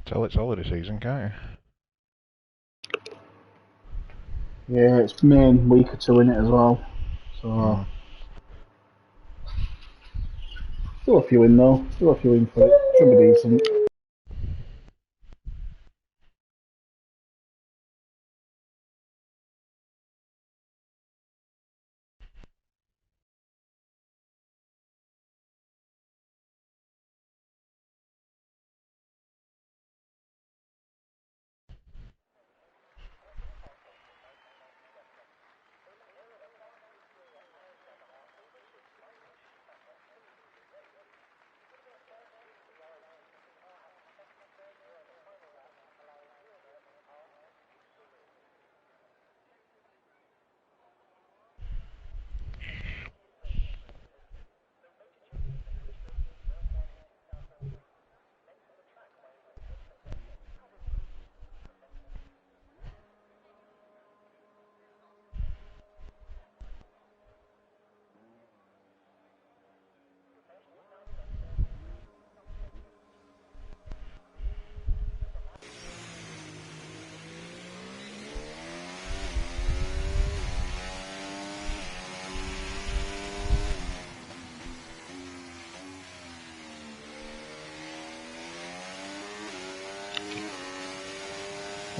Tell it's holiday season, can't Yeah, it's main week or two in it as well. you? So still a few in though. Still a few in for it. Should be decent.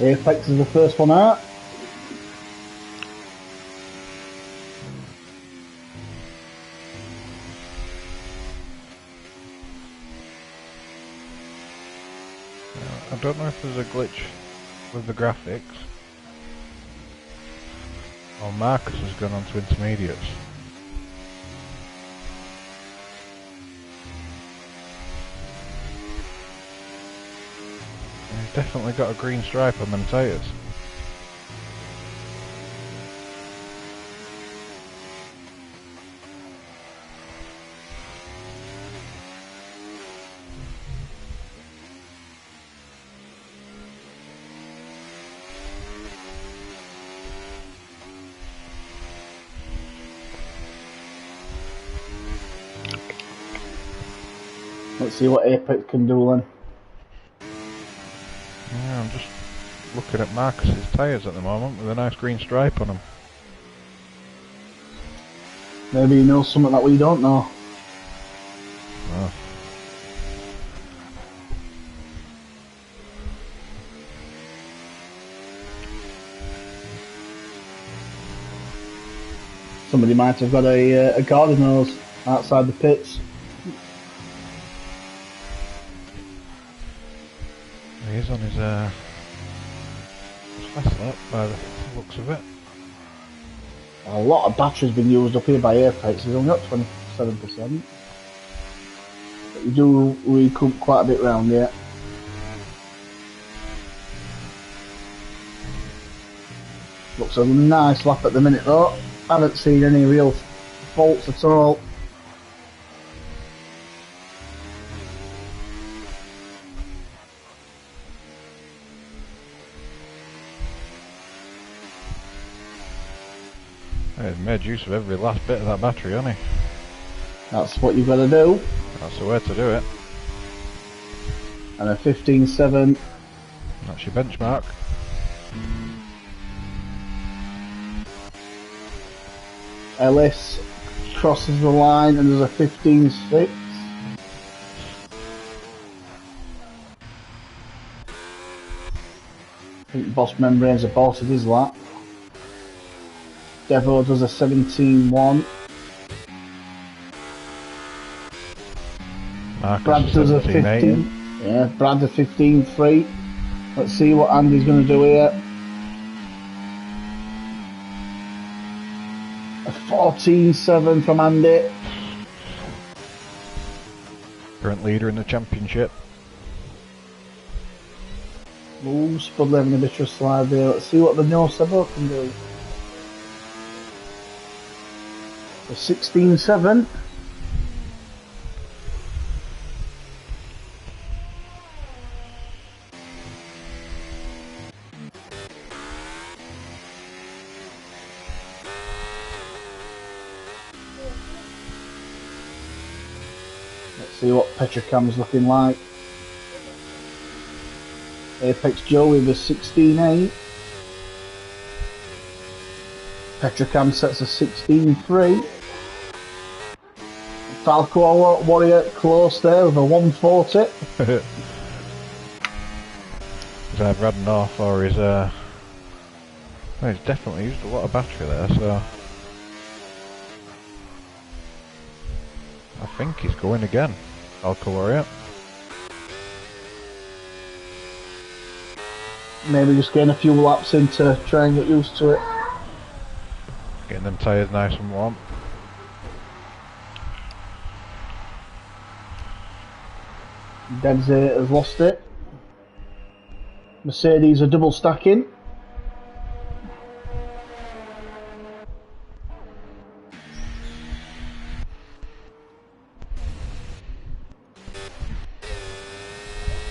Apex is the first one out. I don't know if there's a glitch with the graphics. Or Marcus has gone on to intermediates. He's definitely got a green stripe on them tyres. Let's see what Apex can do then. Yeah, I'm just looking at Marcus's tyres at the moment with a nice green stripe on them. Maybe he knows something that we don't know. Oh. Somebody might have got a garden hose outside the pits. He's on his fast lap by the looks of it. A lot of batteries been used up here by Apex. He's only got 27%. But you do recoup quite a bit round here. Looks a nice lap at the minute though. Haven't seen any real faults at all. He's made use of every last bit of that battery, hasn't he? That's what you've got to do. That's the way to do it. And a 15.7. That's your benchmark. Ellis crosses the line and there's a 15.6. I think Boss Membrane's a boss of his lap. Devo does a 17.1. Brad does a 15. Yeah, Brad a 15.3. Let's see what Andy's going to do here. A 14.7 from Andy. Current leader in the championship. Ooh, Spud having a bit of a slide there. Let's see what the No Sebo can do. A 16.7. Let's see what Petrocam's looking like. Apex Joe with a 16.8. Petrocam sets a 16.3. Falco Warrior close there with a 140. He's either had enough or he's well, he's definitely used a lot of battery there, so I think he's going again. Falco Warrior. Maybe just getting a few laps in to try and get used to it. Getting them tyres nice and warm. Denze has lost it. Mercedes are double stacking.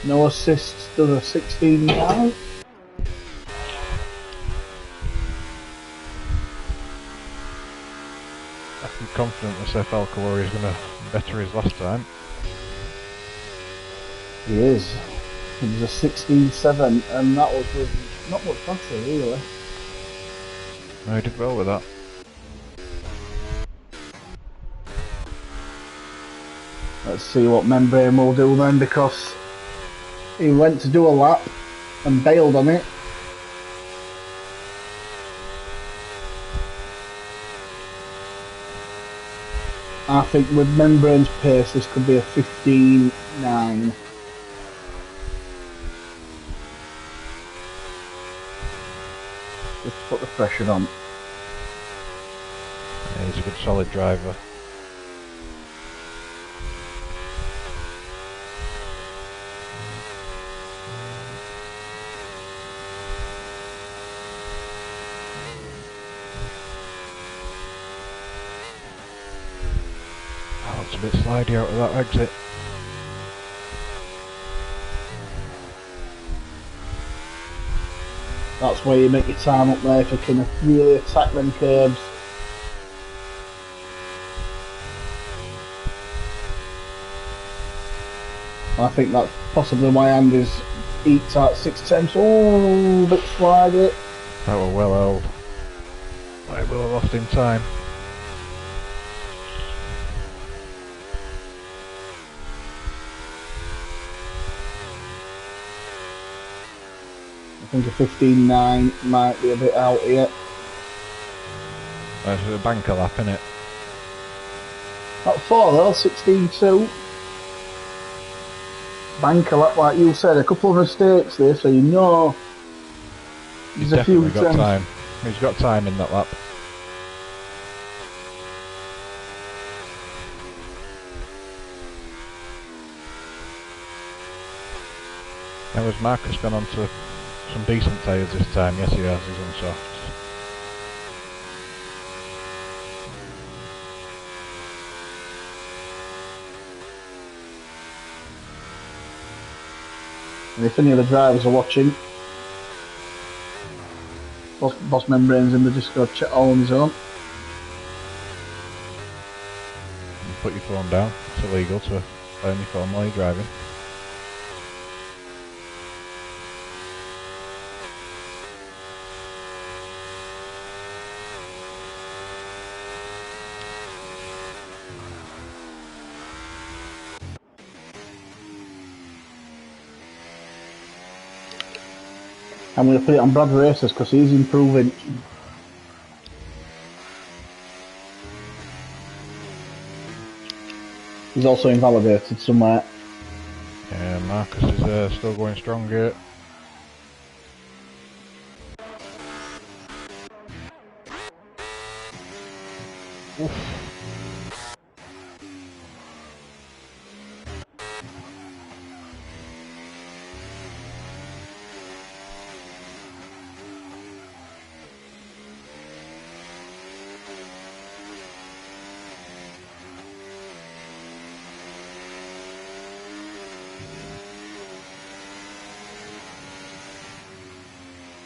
No assists, does a 16.9. I'm confident to say Falco Warrior is going to better his last time. He is. It was a 16.7 and that was with not much battery really. No, he did well with that. Let's see what Membrane will do then, because he went to do a lap and bailed on it. I think with Membrane's pace this could be a 15.9. Just to put the pressure on. Yeah, he's a good solid driver. Oh, it's a bit slidey out of that exit. That's where you make your time up there if you can really attack them curbs. I think that's possibly why Andy's eats out 6 attempts. Oh, a bit slidey. That were well held. I will have lost in time. I think a 15.9 might be a bit out here. That's a banker lap, innit? Not 4 though, 16.2. Banker lap, like you said, a couple of mistakes there, so you know He's there's a few definitely got attempts. time. He's got time in that lap. Now has Marcus gone on to some decent tyres this time? Yes he has, he's on softs. And if any of the drivers are watching, Boss Membrane's in the Discord chat all on his own. And put your phone down, it's illegal to play on your phone while you're driving. I'm going to put it on Brad Races because he's improving. He's also invalidated somewhere. Yeah, Marcus is still going strong here. Oof.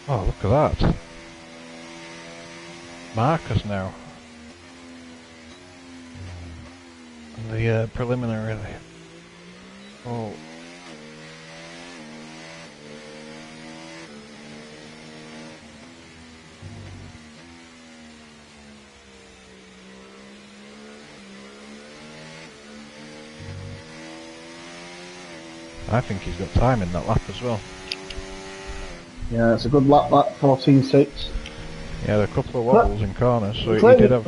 Oh, look at that. Marcus now. The preliminary. Oh. I think he's got time in that lap as well. Yeah, it's a good lap, that 14.6. He had a couple of wobbles in corners, so he did have...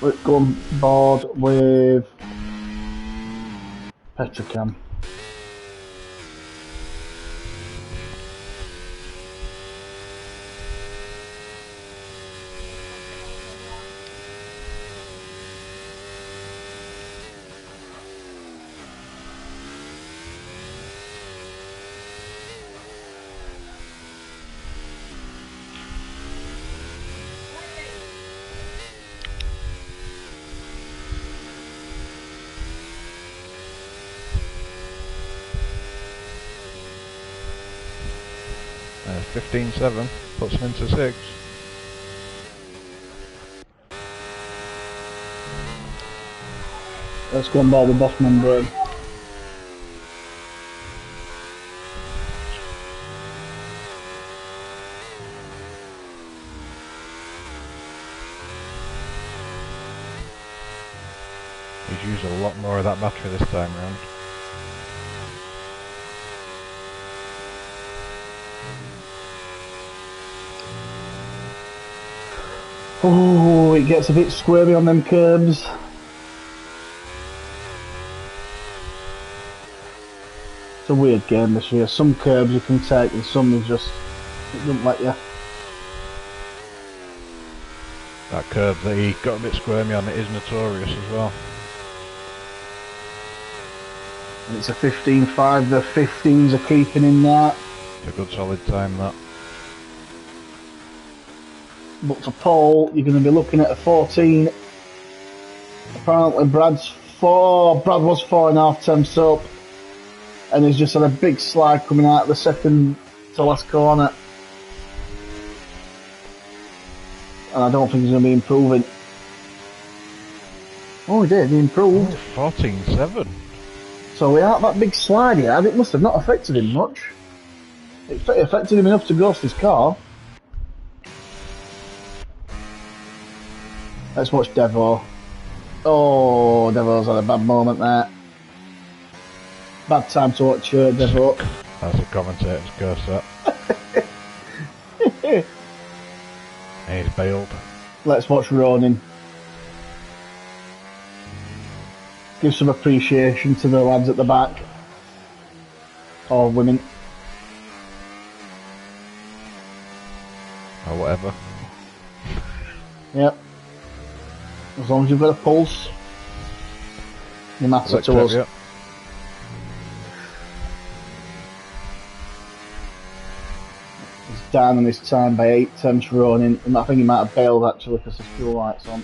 Let's go on board with Petrocam. Uh, 15.7 puts him into 6. Let's go on board with Bossman Brain. He's used a lot more of that battery this time round. Oh, it gets a bit squirmy on them curbs. It's a weird game this year. Some curbs you can take and some is just, it doesn't let you. That curve that he got a bit squirmy on, it is notorious as well. And it's a 15.5, the 15s are creeping in there. It's a good solid time, that. But for Paul, you're going to be looking at a 14. Apparently Brad was 4.5 temps up. And he's just had a big slide coming out of the second to last corner. And I don't think he's going to be improving. Oh, he did, he improved. 14.7. So without that big slide he had, it must have not affected him much. It affected him enough to ghost his car. Let's watch Devo. Oh, Devo's had a bad moment there. Bad time to watch Devo. That's a commentator's curse, that. He's bailed. Let's watch Ronin. Give some appreciation to the lads at the back. Or women. Or whatever. Yep. As long as you've got a pulse, you matter to us. Yep. He's down on his time by 8 temps running, and I think he might have bailed actually because the fuel lights on.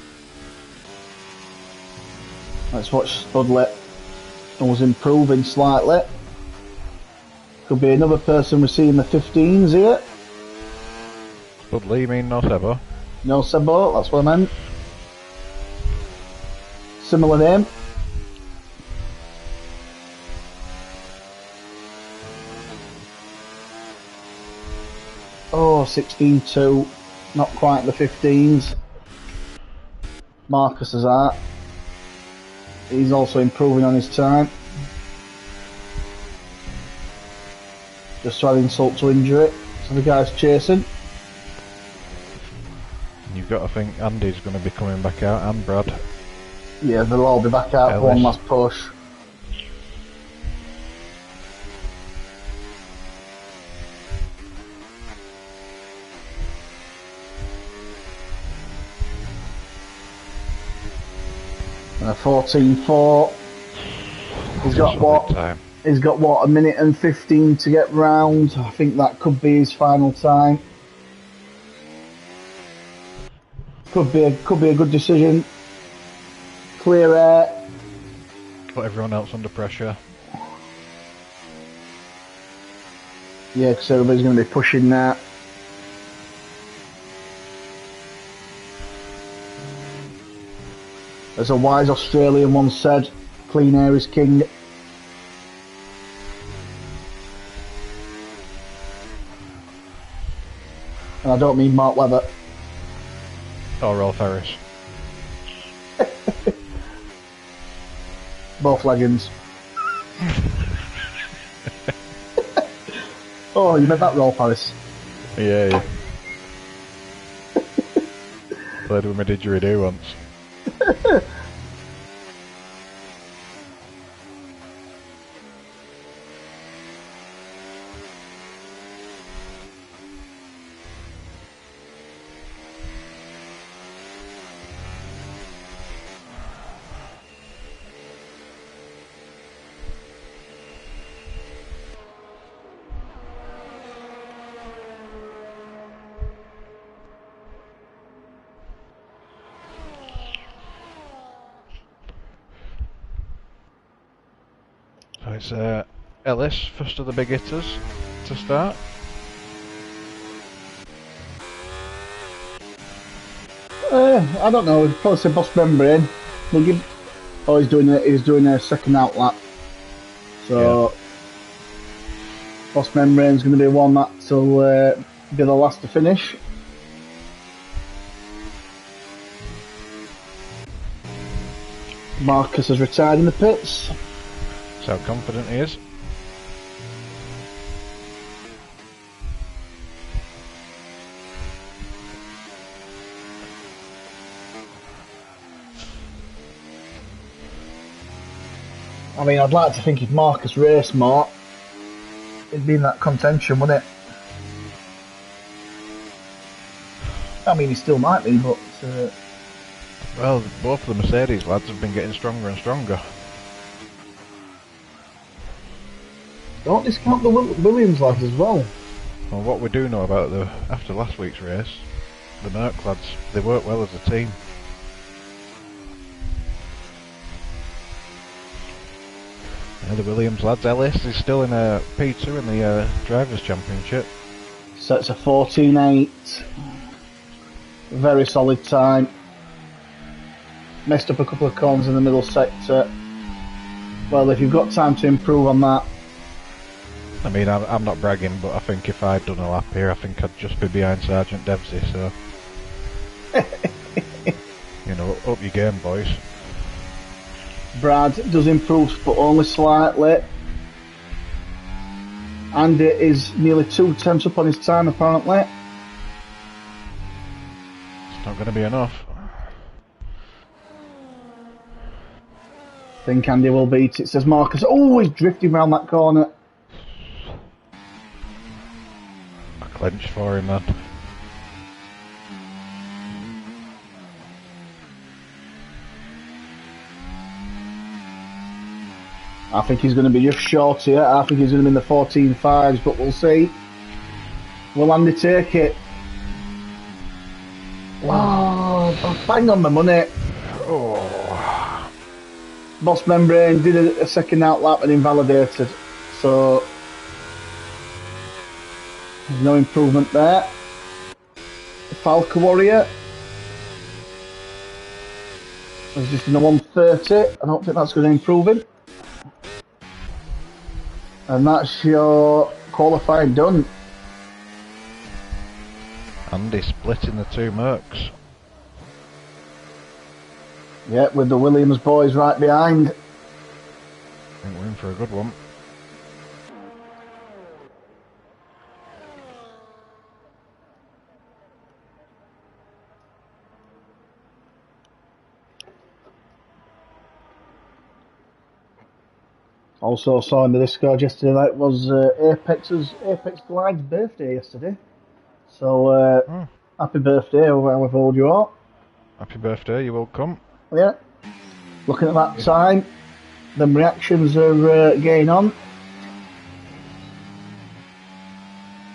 Let's watch Studley. He was improving slightly. Could be another person we're seeing the 15s here. Studley, you mean no Sebo? No Sebo, that's what I meant. Similar name. Oh, 16.2. Not quite the 15s. Marcus is that. He's also improving on his time. Just to add insult to injury. So the guy's chasing. You've got to think Andy's going to be coming back out, and Brad. Yeah, they'll all be back out for one last push. And a 14.4. He's got what? Time. He's got what? A minute and 15 to get round. I think that could be his final time. Could be a good decision. Clear air. Put everyone else under pressure. Yeah, because everybody's going to be pushing that. As a wise Australian once said, clean air is king. And I don't mean Mark Webber. Or Rolf Harris. Both legends. Oh, you meant that Rolf Harris? Yeah. Played with my didgeridoo once. So it's Ellis, first of the big hitters to start. I don't know. He'd probably say Boss Membrane. We'll give. Oh, he's doing a second out lap. So yeah. Boss Membrane's going to be one that'll be the last to finish. Marcus has retired in the pits. That's how confident he is. I mean, I'd like to think if Marcus raced more, it'd be in that contention, wouldn't it? I mean, he still might be, but... Well, both of the Mercedes lads have been getting stronger and stronger. Don't discount the Williams lads as well. Well, what we do know about after last week's race, the Merc lads, they work well as a team. The Williams lads, Ellis is still in a P2 in the Drivers' Championship. So it's a 14.8. Very solid time. Messed up a couple of corners in the middle sector. Well, if you've got time to improve on that. I mean, I'm not bragging, but I think if I'd done a lap here, I think I'd just be behind Sergeant Dempsey, so... you know, up your game, boys. Brad does improve, but only slightly. Andy is nearly 2 tenths up on his time, apparently. It's not going to be enough. I think Andy will beat it, says Marcus. Oh, he's drifting around that corner. I clenched for him, man. I think he's going to be just short here. I think he's going to be in the 14.5s, but we'll see. Will Andy take it? Oh, bang on the money. Oh. Boss Membrane did a second out lap and invalidated. So, there's no improvement there. Falca Warrior is just in the 130. I don't think that's going to improve him. And that's your qualifying done. Andy splitting the two Mercs. Yeah, with the Williams boys right behind. I think we're in for a good one. Also saw in the Discord yesterday that was Apex Glide's birthday yesterday. So happy birthday, however old you are. Happy birthday, you're welcome. Yeah. Looking at that time, the reactions are getting on.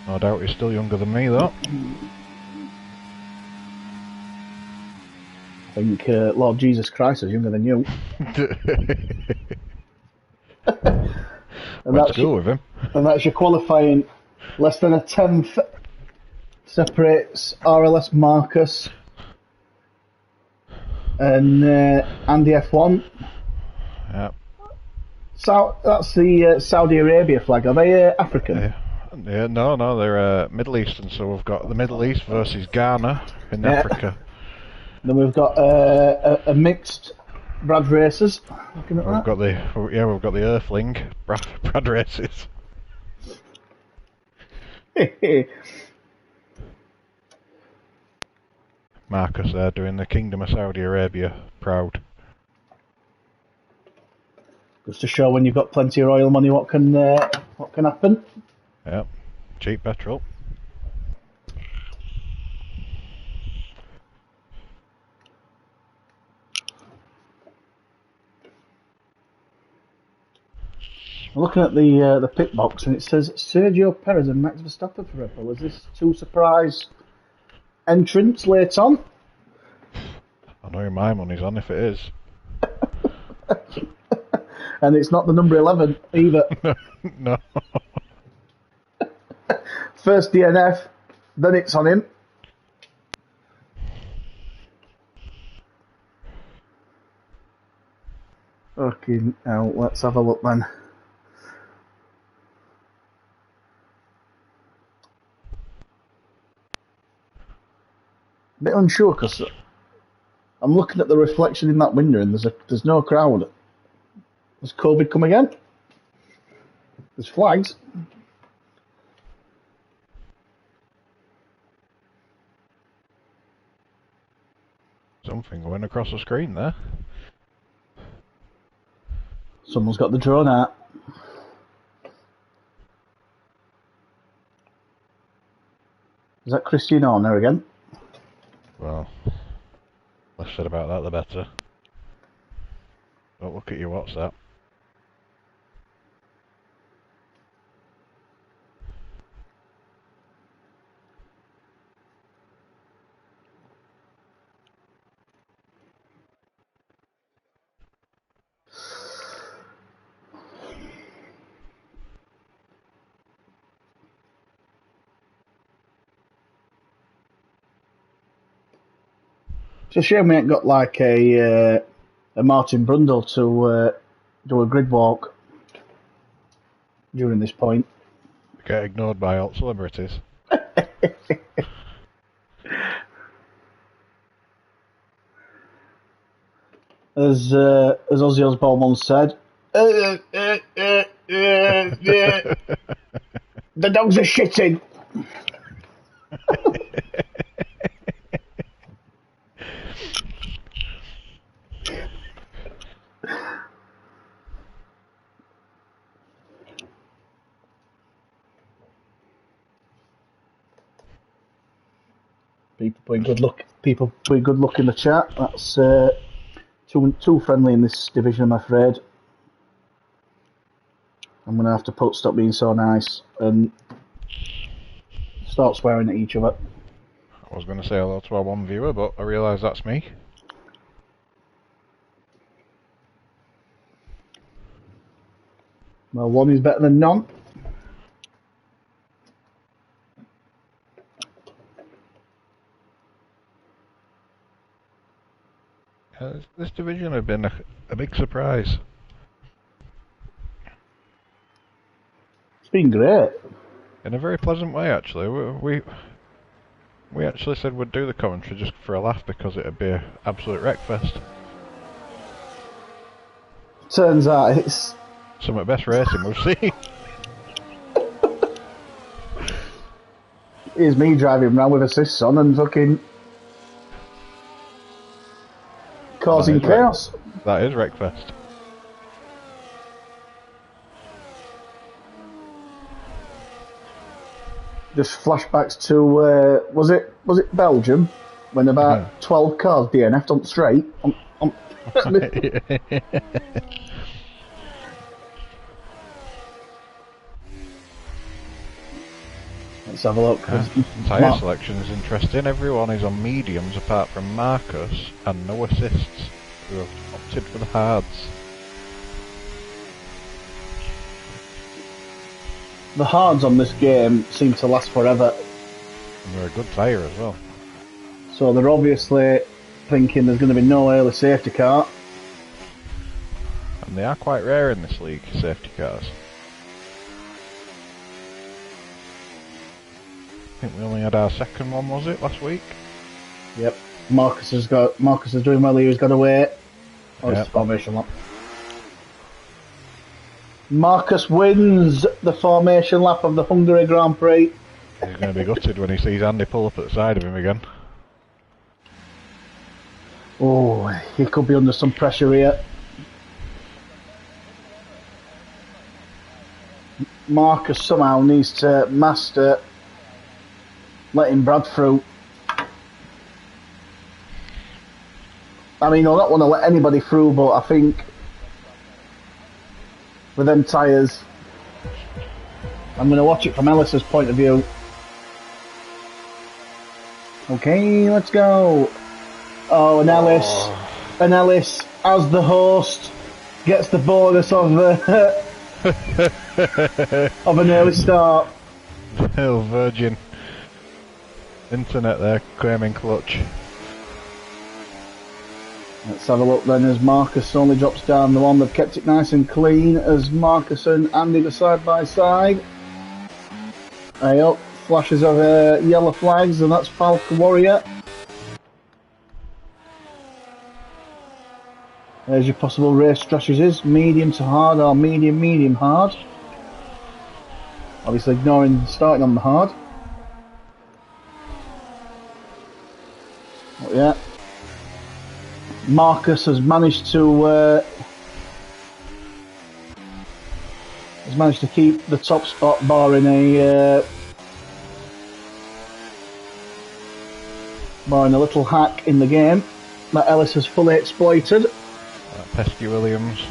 No doubt he's still younger than me, though. I think Lord Jesus Christ is younger than you. Went to school with him. And that's your qualifying. Less than a tenth separates RLS Marcus and Andy F1. Yeah. So that's the Saudi Arabia flag. Are they African? Yeah, no, they're Middle Eastern. So we've got the Middle East versus Ghana in Africa. Then we've got a mixed Brad races. Looking at that. We've got the Earthling Brad races. Marcus there doing the Kingdom of Saudi Arabia proud. Just to show when you've got plenty of oil money, what can happen. Yep, cheap petrol. I'm looking at the pit box and it says Sergio Perez and Max Verstappen for Red Bull. Is this two surprise entrants late on? I know my money's on if it is. And it's not the number 11 either. No. First DNF, then it's on him. Okay, now let's have a look then. A bit unsure because I'm looking at the reflection in that window and there's no crowd. Has COVID come again? There's flags. Something going across the screen there. Someone's got the drone out. Is that Christian Horner again? Well, less said about that the better. Don't look at your WhatsApp. It's a shame we ain't got like a Martin Brundle to do a grid walk during this point. Get ignored by alt celebrities. As Ozzy Osbourne once said, the dogs are shitting. People putting good luck in the chat. That's too friendly in this division, I'm afraid. I'm going to have to stop being so nice and start swearing at each other. I was going to say hello to our one viewer, but I realise that's me. Well, one is better than none. This division have been a big surprise. It's been great. In a very pleasant way, actually. We actually said we'd do the commentary just for a laugh because it'd be an absolute wreckfest. Turns out it's some of the best racing we've seen. Here's me driving around with assists on and fucking causing chaos. That is wreckfest. Just flashbacks to was it Belgium when about 12 cars DNF'd on straight Let's have a look. Tyre selection is interesting. Everyone is on mediums apart from Marcus and no assists, who have opted for the hards. The hards on this game seem to last forever. And they're a good tyre as well. So they're obviously thinking there's going to be no early safety car. And they are quite rare in this league, safety cars. I think we only had our second one, was it, last week? Yep. Marcus is doing well here, he's got away. Oh, it's the formation lap. Marcus wins the formation lap of the Hungary Grand Prix. He's going to be gutted when he sees Andy pull up at the side of him again. Oh, he could be under some pressure here. Marcus somehow needs to master letting Brad through. I mean, I don't want to let anybody through, but I think with them tyres, I'm going to watch it from Ellis's point of view. Okay, let's go. Oh, and Ellis, as the host, gets the bonus of of an early start. Oh, Virgin Internet there, claiming clutch. Let's have a look then as Marcus only drops down the one. They've kept it nice and clean as Marcus and Andy go side by side. Hey up, flashes of yellow flags, and that's Falcon Warrior. There's your possible race strategies: medium to hard or medium hard. Obviously ignoring starting on the hard. Oh, yeah. Marcus has managed to keep the top spot, barring a little hack in the game that Ellis has fully exploited. That pesky Williams.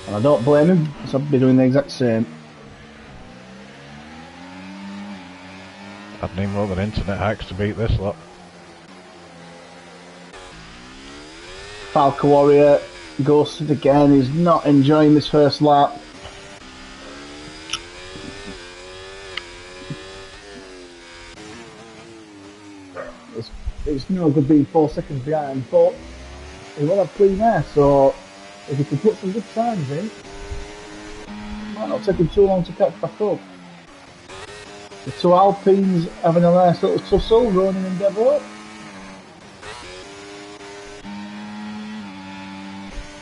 And I don't blame him, because I'd be doing the exact same. I'd need more than internet hacks to beat this lot. Falcon Warrior ghosted again. He's not enjoying this first lap. It's no good being 4 seconds behind, but he will have clean air, so if he can put some good times in, it might not take him too long to catch back up. The two Alpines having a nice little tussle, Ronan and Deborah.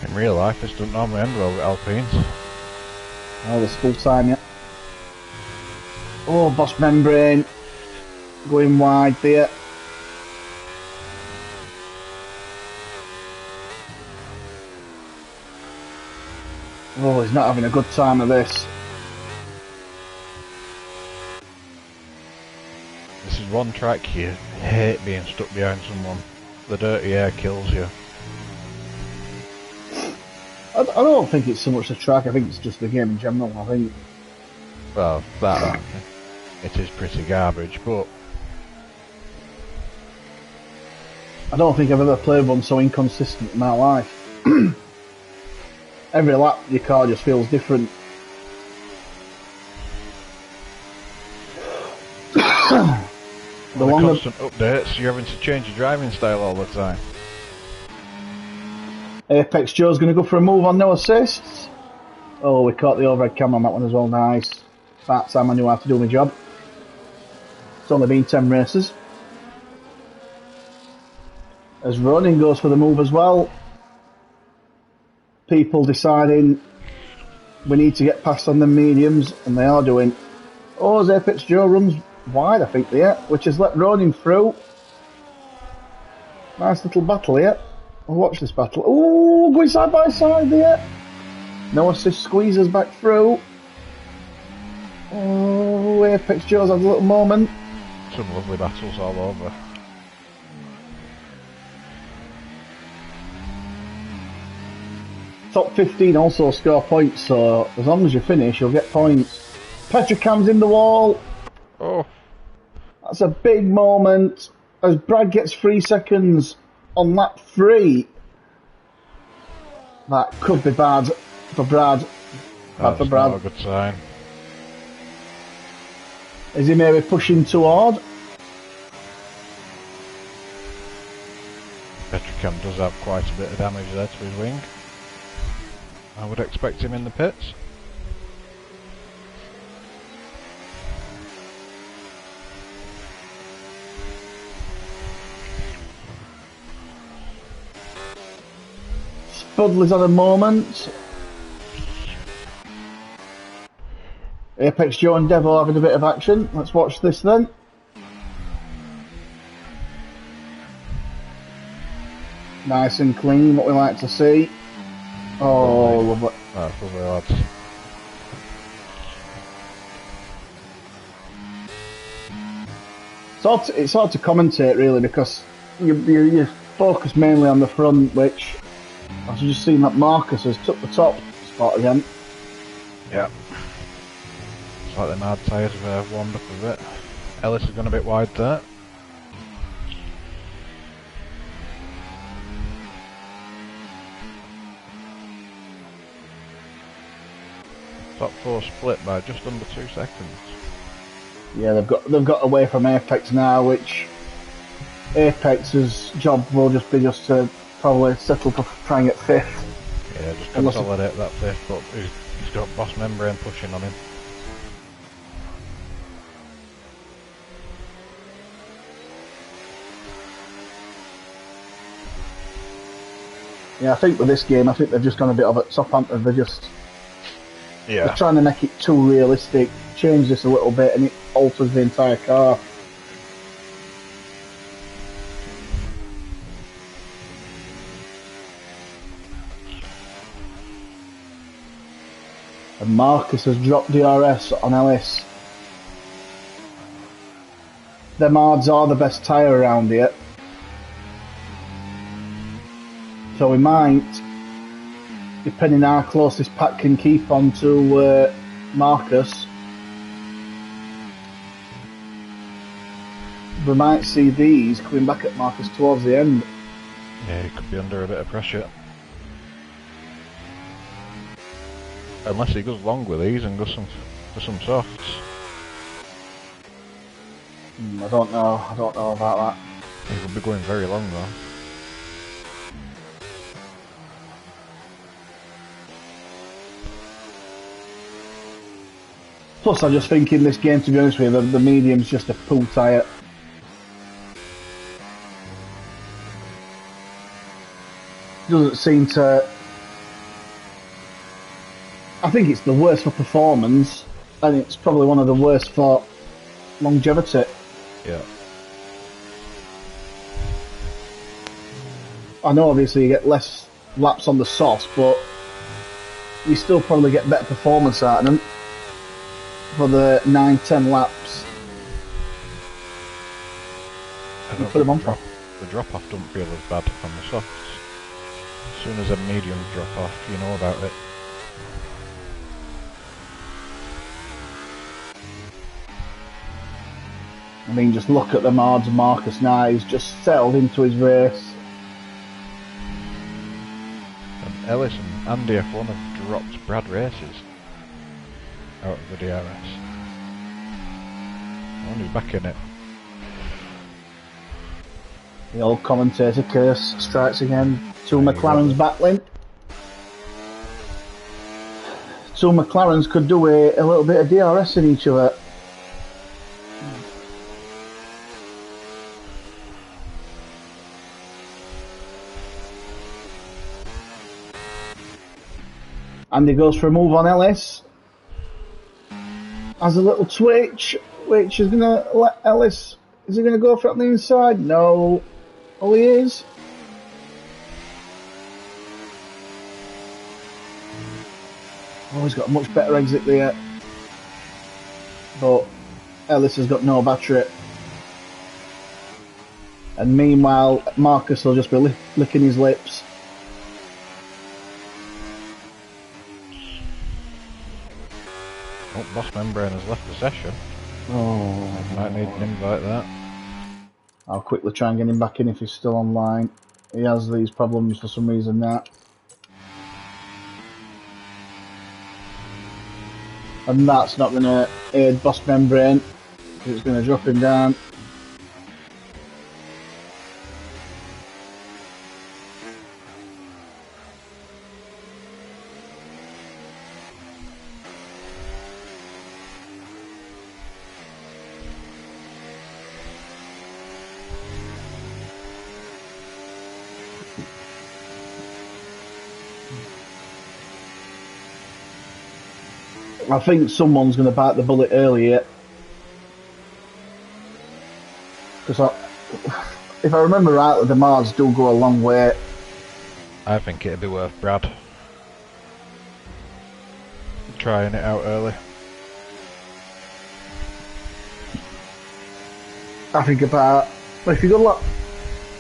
In real life, this doesn't normally end well with Alpines. Oh, there's full time yet. Oh, Boss Membrane going wide there. Oh, he's not having a good time of this. This is one track you hate being stuck behind someone. The dirty air kills you. I don't think it's so much the track, I think it's just the game in general, I think. Well, that it is pretty garbage, but I don't think I've ever played one so inconsistent in my life. Every lap your car just feels different. the constant updates, you're having to change your driving style all the time. Apex Joe's going to go for a move on no assists. Oh, we caught the overhead camera on that one as well, nice. That time I knew how to do my job. It's only been 10 races. As Ronin goes for the move as well. People deciding we need to get past on the mediums, and they are doing. Oh, as Apex Joe runs wide, I think, there, which has let Ronin through. Nice little battle here. I'll watch this battle. Oh, going side by side there. No assist, squeezes back through. Oh, Apex Joe's had a little moment. Some lovely battles all over. Top 15 also score points, so as long as you finish, you'll get points. Petrocam's in the wall. Oh, That's a big moment as Brad gets 3 seconds on lap 3. That could be bad for Brad. Bad that's for Brad. not a good sign. Is he maybe pushing too hard? Petrocam does have quite a bit of damage there to his wing. I would expect him in the pits. Spudley's had a moment. Apex Joe and Devo having a bit of action. Let's watch this then. Nice and clean, what we like to see. Oh, lovely. That's lovely, lads. It's hard to commentate really because you focus mainly on the front, which, as you've just seen, that Marcus has took the top spot again. Yeah. It's like the hard tyres have warmed up a bit. Ellis has gone a bit wide there. Top 4 split by just under 2 seconds. Yeah, they've got away from Apex now, which Apex's job will just be to probably settle for trying to get 5th. Yeah, just consolidate that 5th, but he's got Boss Membrane pushing on him. Yeah, I think with this game, I think they've just gone a bit over the top, haven't they? They're trying to make it too realistic, change this a little bit, and it alters the entire car. And Marcus has dropped DRS on Ellis. Them hards are the best tyre around here. So we might, depending how close this pack can keep on to Marcus, we might see these coming back at Marcus towards the end. Yeah, he could be under a bit of pressure. Unless he goes long with these and goes for some softs. I don't know about that. He could be going very long though. Plus, I just think in this game, to be honest with you, the medium's just a pull tyre. Doesn't seem to. I think it's the worst for performance, and it's probably one of the worst for longevity. Yeah. I know obviously you get less laps on the softs, but you still probably get better performance out of them for the 9-10 laps. You put them on. The drop off don't feel as bad on the softs. As soon as a medium drop off, you know about it. I mean, just look at the Mards and Marcus now, he's just settled into his race. And Ellis and Andy F1 have dropped Brad races out of the DRS. And he's back in it. The old commentator curse strikes again. Two McLarens battling. Two McLarens could do a little bit of DRS in each other. Andy goes for a move on Ellis. Has a little twitch, which is going to let Ellis... Is he going to go for it on the inside? No. Oh, he is. Oh, he's got a much better exit there. But Ellis has got no battery. And meanwhile, Marcus will just be licking his lips. Boss Membrane has left the session. Oh. Might need an invite that. I'll quickly try and get him back in if he's still online. He has these problems for some reason now. And that's not going to aid Boss Membrane, because it's going to drop him down. I think someone's going to bite the bullet earlier. Because if I remember rightly, the Mards do go a long way. I think it'd be worth Brad trying it out early. I think about, well, if you go lap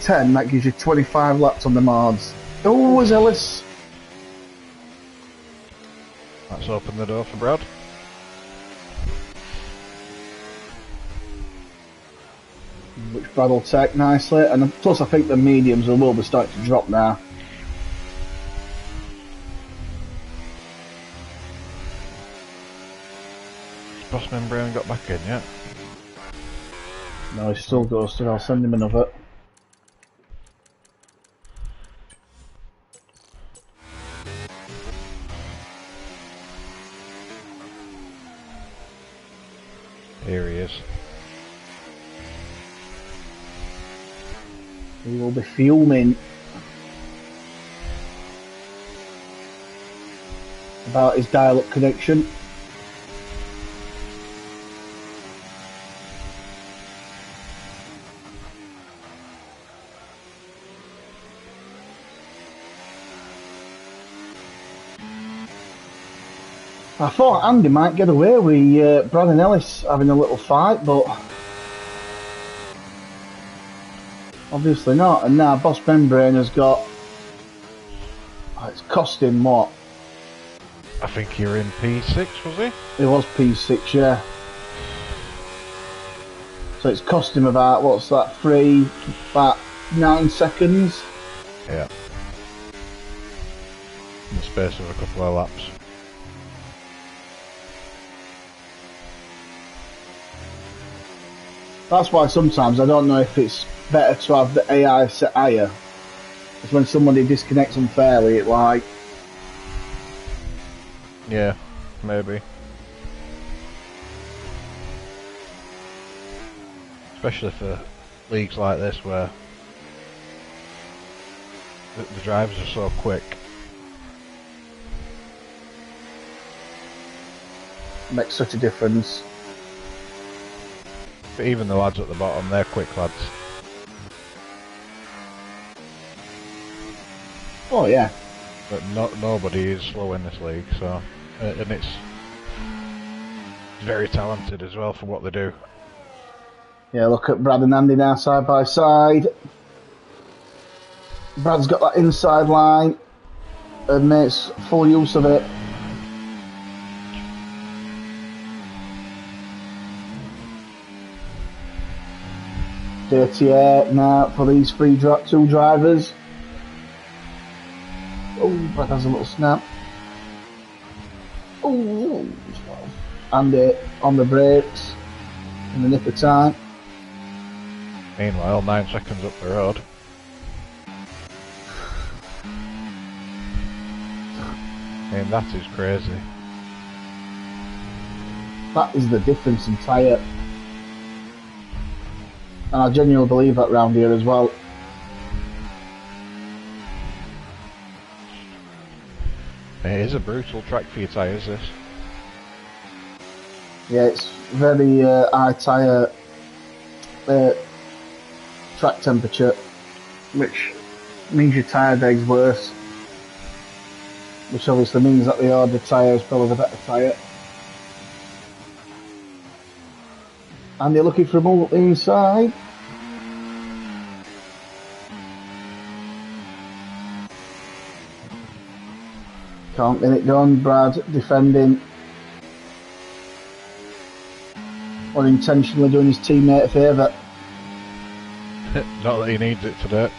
10, that gives you 25 laps on the Mards. Oh, is Ellis? Let's open the door for Brad. Which Brad will take nicely, and plus I think the mediums will be starting to drop now. Boss Membrane got back in yet? No, he's still ghosted. I'll send him another. Here he is. He will be fuming about his dial-up connection. I thought Andy might get away with Brad and Ellis having a little fight, but obviously not. And now Boss Membrane has got... it's cost him what? I think you're in P6, was he? It was P6, yeah. So it's cost him about, what's that, about 9 seconds? Yeah. In the space of a couple of laps. That's why sometimes I don't know if it's better to have the AI set higher. Because when somebody disconnects unfairly, it like... Yeah, maybe. Especially for leagues like this where the drivers are so quick. Makes such a difference. But even the lads at the bottom, they're quick lads. Oh yeah. But nobody is slow in this league, so... and it's very talented as well for what they do. Yeah, look at Brad and Andy now side by side. Brad's got that inside line and makes full use of it. Dirty air now for these two drivers. Oh, Brad has a little snap. Oh, Andy on the brakes in the nick of time. Meanwhile, 9 seconds up the road. I mean, that is crazy. That is the difference in tyre. And I genuinely believe that round here as well. It is a brutal track for your tyres, this. Yeah, it's very high tyre track temperature, which means your tyre deg's worse. Which obviously means that the harder tyre is probably the better tyre. And you're looking for a move up the inside. Can't get it done. Brad defending. unintentionally doing his teammate a favour. Not that he needs it today.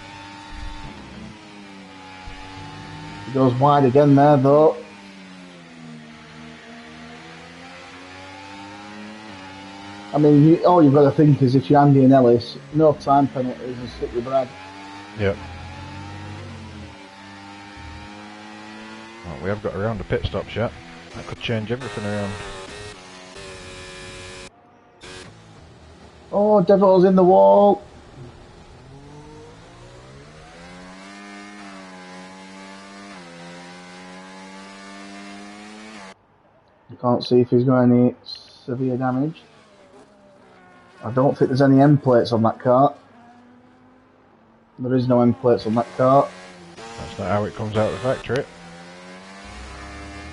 He goes wide again there though. I mean, all you've got to think is if you're Andy and Ellis, no time penalties and stick with Brad. Yep. Well, we have got around the pit stops yet. That could change everything around. Oh, Devil's in the wall. You can't see if he's got any severe damage. I don't think there's any end plates on that car. There is no end plates on that car. That's not how it comes out of the factory.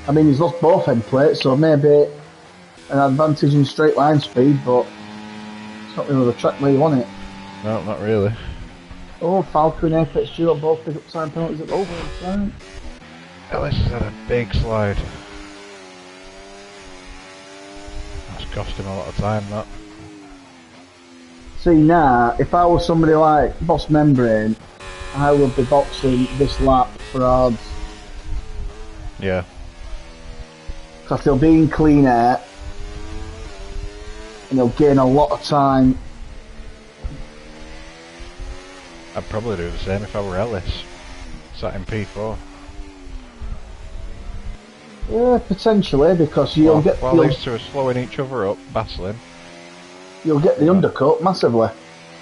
I mean, he's lost both end plates, so maybe an advantage in straight line speed, but it's not really the track where you want it. No, not really. Oh, Falco and Apex Duo both pick up time penalties at both times. Ellis has had a big slide. That's cost him a lot of time, that. See now, if I was somebody like Boss Membrane, I would be boxing this lap for odds. Yeah. Because he'll be in clean air and he'll gain a lot of time. I'd probably do the same if I were Ellis. Sat in P4. Yeah, potentially, because you'll get while these two are slowing each other up, battling. You'll get the undercut massively.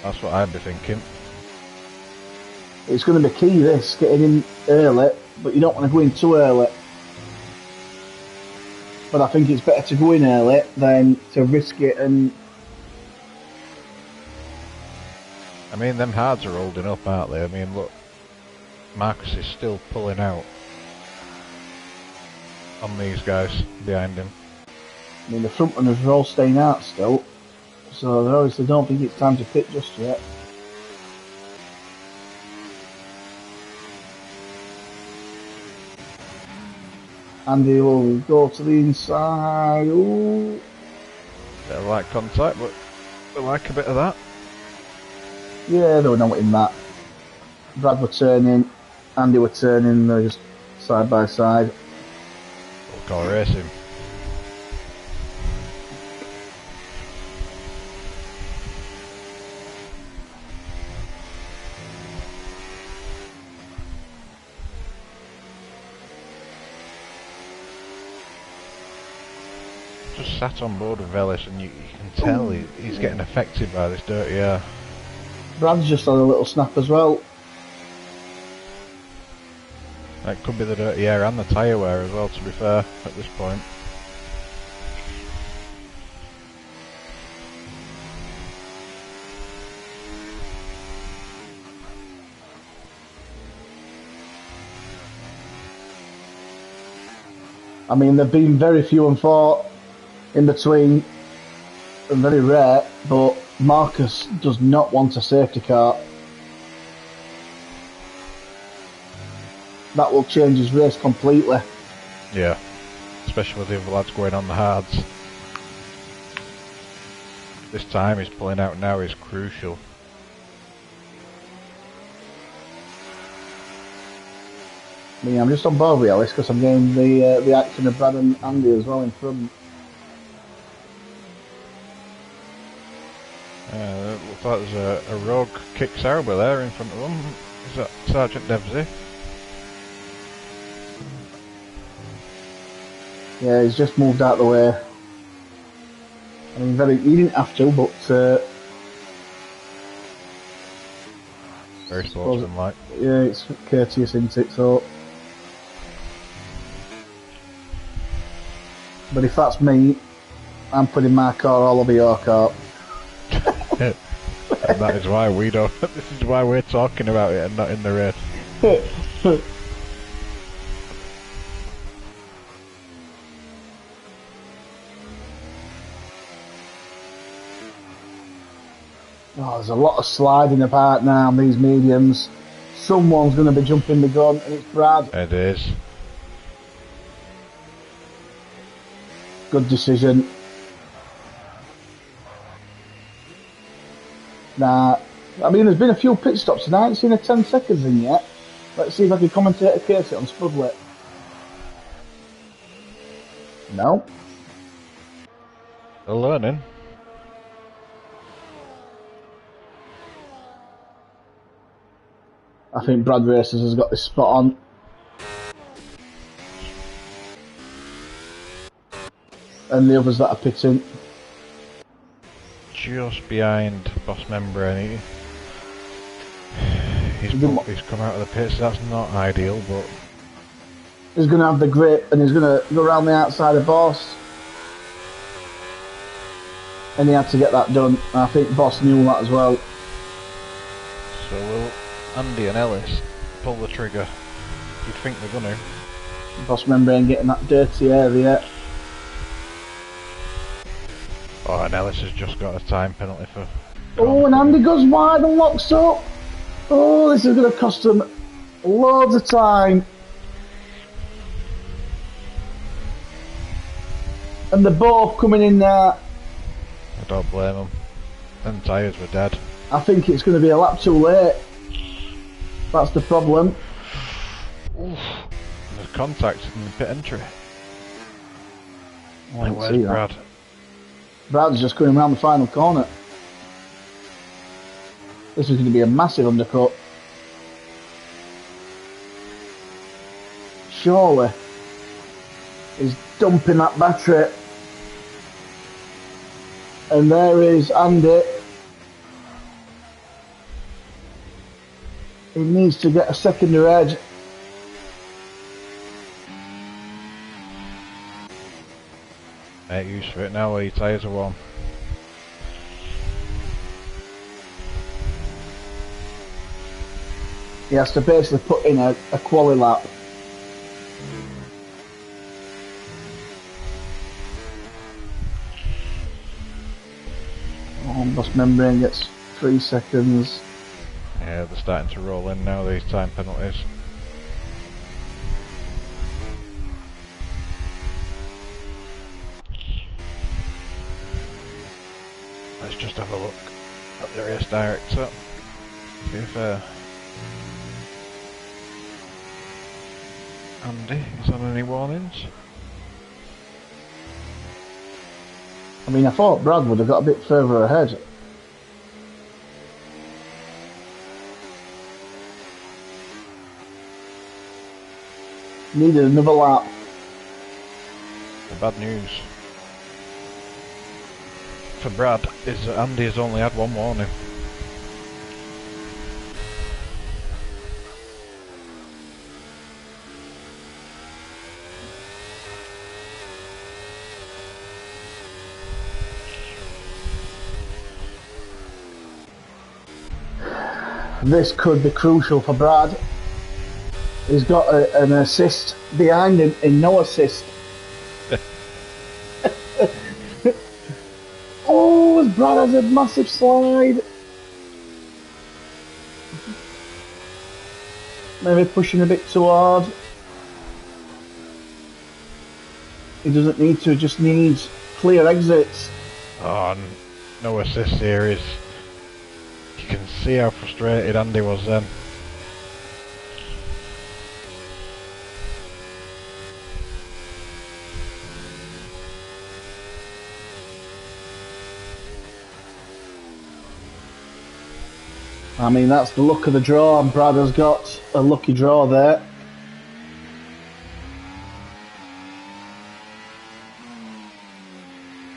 That's what I'd be thinking. It's going to be key this, getting in early, but you don't want to go in too early. But I think it's better to go in early than to risk it and... I mean, them hards are holding up, aren't they? I mean, look, Marcus is still pulling out on these guys behind him. I mean, the front runners are all staying out still, so they obviously don't think it's time to pit just yet. Andy will go to the inside. Ooh. Bit of light contact, but they like a bit of that. Yeah, they were not in that. Brad were turning, Andy were turning, they're just side by side. We'll call racing. Just sat on board with Ellis and you can tell he's getting affected by this dirty air. Brad's just had a little snap as well. That could be the dirty air and the tyre wear as well, to be fair, at this point. I mean, they've been very few and far in between, and very rare, but Marcus does not want a safety car. That will change his race completely. Yeah, especially with the other lads going on the hards. This time he's pulling out now is crucial. I mean, I'm just on board with Ellis because I'm getting the reaction of Brad and Andy as well in front. Looks like there's a rogue kick Sauber there in front of them. Is that Sergeant Devsey? Yeah, he's just moved out of the way. I mean, he didn't have to, but... very sportsmanlike. Yeah, it's courteous, isn't it? So... But if that's me, I'm putting my car all over your car. And that is why we don't... This is why we're talking about it and not in the race. Oh, there's a lot of sliding apart now on these mediums. Someone's going to be jumping the gun, and it's Brad. It is. Good decision. Nah, I mean, there's been a few pit stops and I haven't seen a 10 seconds in yet. Let's see if I can commentate a case it on Spudlet. No. They're learning. I think Brad Racers has got this spot on. And the others that are pitting. Just behind boss member, and he's come out of the pits. That's not ideal, but he's going to have the grip and he's going to go around the outside of Boss. And he had to get that done. And I think Boss knew that as well. So will Andy and Ellis pull the trigger? You'd think they're going to. Boss membrane getting that dirty area. Oh, and Ellis has just got a time penalty for... Oh, and Andy goes wide and locks up. Oh, this is going to cost them loads of time. And they're both coming in there. I don't blame them. Them tyres were dead. I think it's going to be a lap too late. That's the problem. Oof. There's contact in the pit entry. Where's Brad? Brad's just going around the final corner. This is going to be a massive undercut. Surely he's dumping that battery. And there is Andy. He needs to get a secondary edge. Make use of it now while your tyres are warm. He has to basically put in a quali lap. Boss membrane gets 3 seconds. Yeah, they're starting to roll in now, these time penalties. Let's just have a look at the race director. See if Andy is on any warnings. I mean, I thought Brad would have got a bit further ahead. Needed another lap. The bad news for Brad is that Andy has only had one warning. This could be crucial for Brad. He's got an assist behind him in no assist. Oh, as Brad has a massive slide. Maybe pushing a bit too hard. He doesn't need to, just needs clear exits. Oh, no assist here is... You can see how frustrated Andy was then. I mean, that's the luck of the draw, and Brad has got a lucky draw there.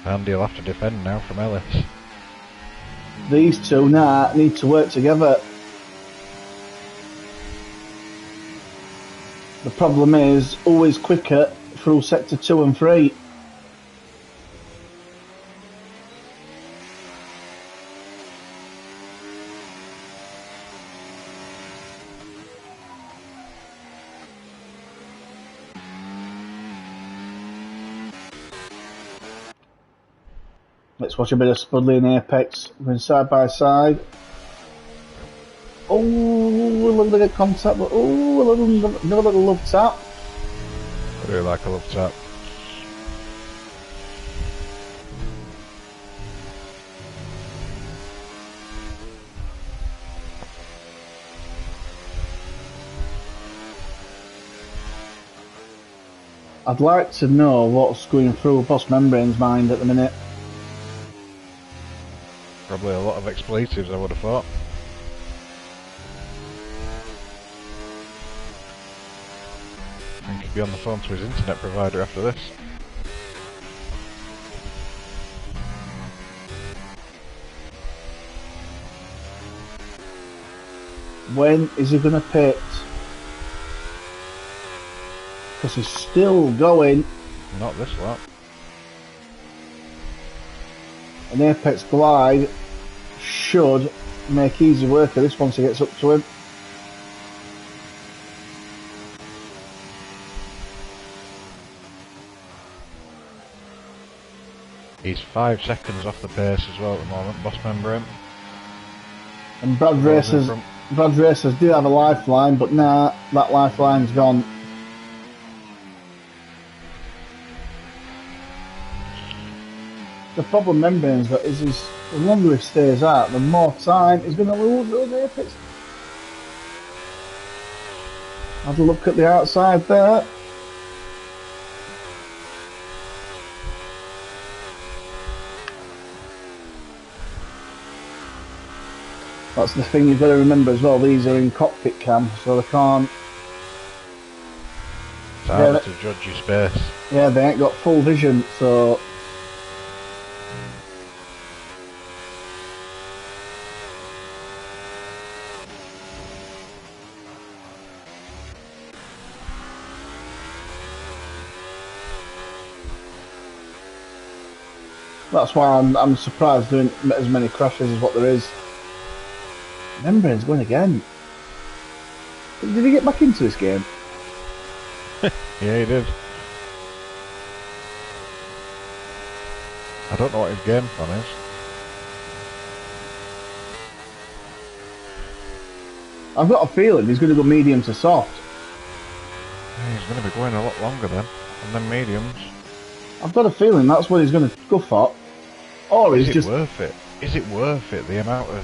Andy will have to defend now from Ellis. These two now need to work together. The problem is always quicker through sector 2 and 3. Let's watch a bit of Spudley and Apex going side by side. Oh, a little bit of contact, but oh, another little love tap. I do like a love tap. I'd like to know what's going through Boss Membrane's mind at the minute. Probably a lot of expletives, I would have thought. I think he'd be on the phone to his internet provider after this. When is he going to pit? Because he's still going. Not this lap. An Apex Glide should make easy work of this once he gets up to him. He's 5 seconds off the pace as well at the moment, Boss Membrane. And Brad Racers did have a lifeline, but nah, that lifeline's gone. The problem Membrane's got is the longer he stays out, the more time he's going to lose those Apex. Have a look at the outside there. That's the thing you've got to remember as well, these are in cockpit cam, so they can't... It's harder to judge your space. Yeah, they ain't got full vision, so... That's why I'm surprised doing as many crashes as what there is. Membrane's going again. Did he get back into this game? Yeah, he did. I don't know what his game plan is. I've got a feeling he's going to go medium to soft. Yeah, he's going to be going a lot longer then, and then mediums. I've got a feeling that's what he's going to go for. Or Is he's it just... worth it? Is it worth it, the amount of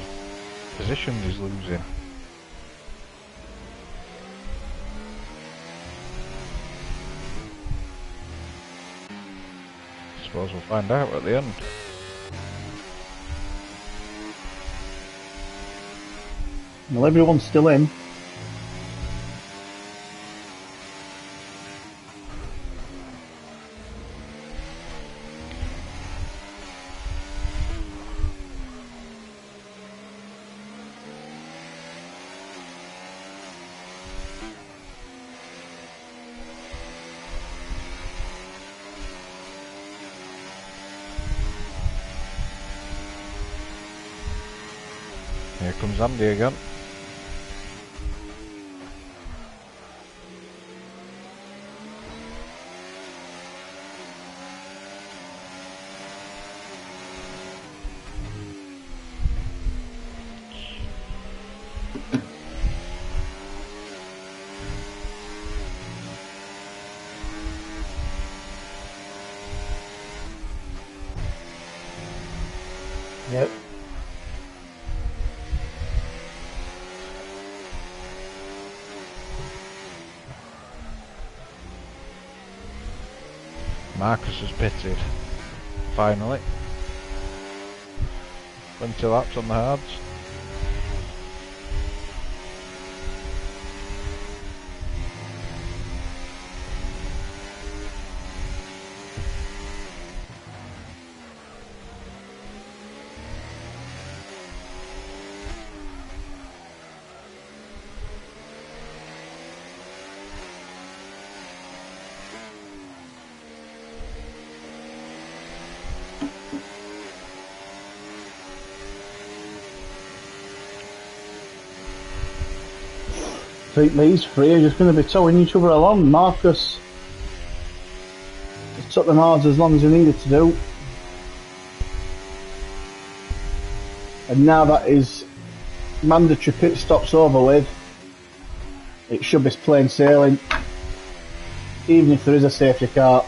positions he's losing? Suppose we'll find out at the end. Well, everyone's still in. Here comes Andy again. Yep. Marcus has pitted. Finally. 20 laps on the hards. I think these three are just going to be towing each other along. Marcus just took them hard as long as he needed to do. And now that his mandatory pit stop's over with, it should be plain sailing, even if there is a safety car.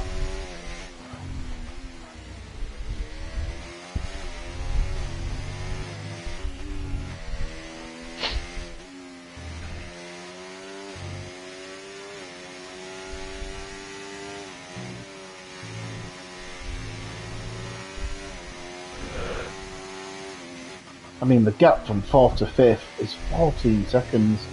I mean, the gap from 4th to 5th is 14 seconds.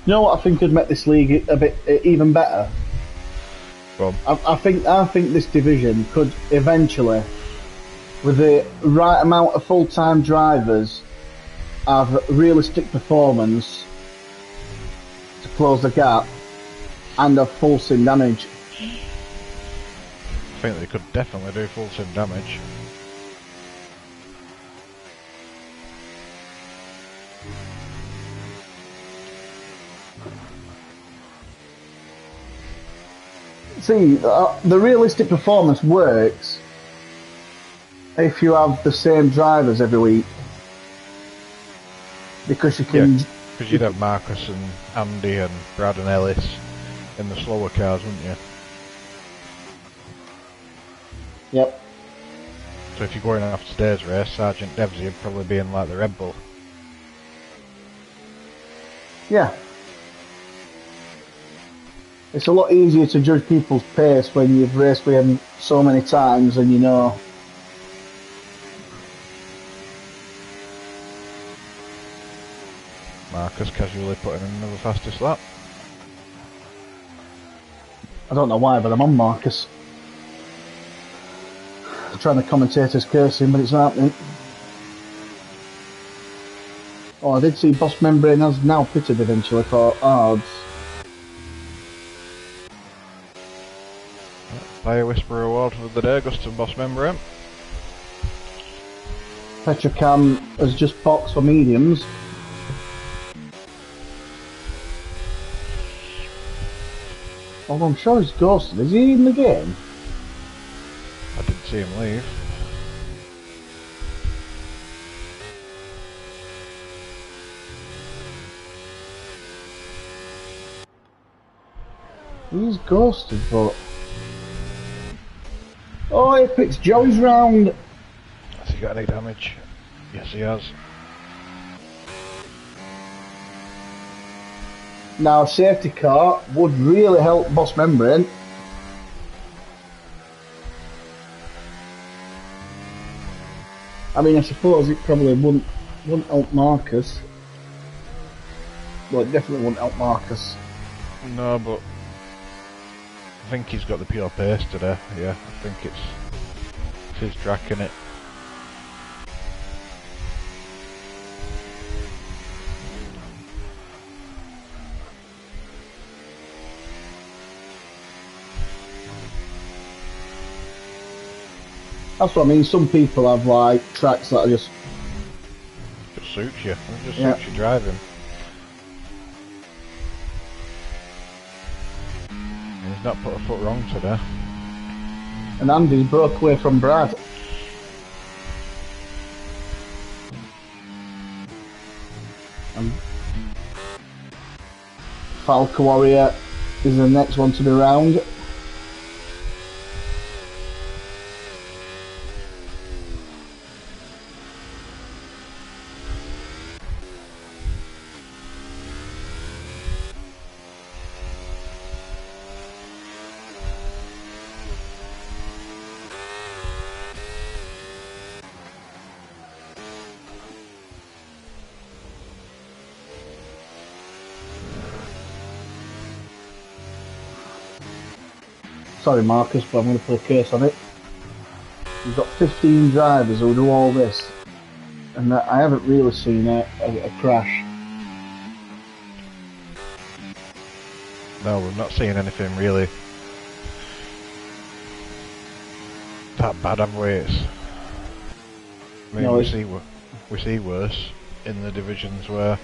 You know what I think could make this league a bit even better? Well, I think this division could eventually, with the right amount of full-time drivers, have realistic performance to close the gap and have full sim damage. I think they could definitely do full sim damage. See, the realistic performance works if you have the same drivers every week, because you can. Because you'd have Marcus and Andy and Brad and Ellis in the slower cars, wouldn't you? Yep. So if you're going after today's race, Sergeant Devsy would probably be in like the Red Bull. Yeah. It's a lot easier to judge people's pace when you've raced with them so many times and you know. Marcus casually putting in another fastest lap. I don't know why, but I'm on Marcus. I'm trying to commentator's cursing, but it's not happening. Oh, I did see Boss Membrane has now pitted eventually for odds. Fire Whisperer award for the day goes to Boss Membrane. Petrocam has just boxed for mediums. Oh, I'm sure he's ghosted. Is he in the game? I didn't see him leave. He's ghosted, but... Oh, he picks Joey's round. Has he got any damage? Yes, he has. Now, a safety car would really help Boss Membrane. I mean, I suppose it probably wouldn't help Marcus. Well, it definitely wouldn't help Marcus. No, but I think he's got the pure pace today. Yeah, I think it's his track in it. That's what I mean. Some people have like tracks that are just Suits you. It just suits you driving. He's not put a foot wrong today. And Andy broke away from Brad. And Falco Warrior is the next one to be round. Sorry Marcus, but I'm going to put a curse on it. You've got 15 drivers who do all this, and I haven't really seen a crash. No, we're not seeing anything really that bad, have we? I mean, No, we see worse in the divisions where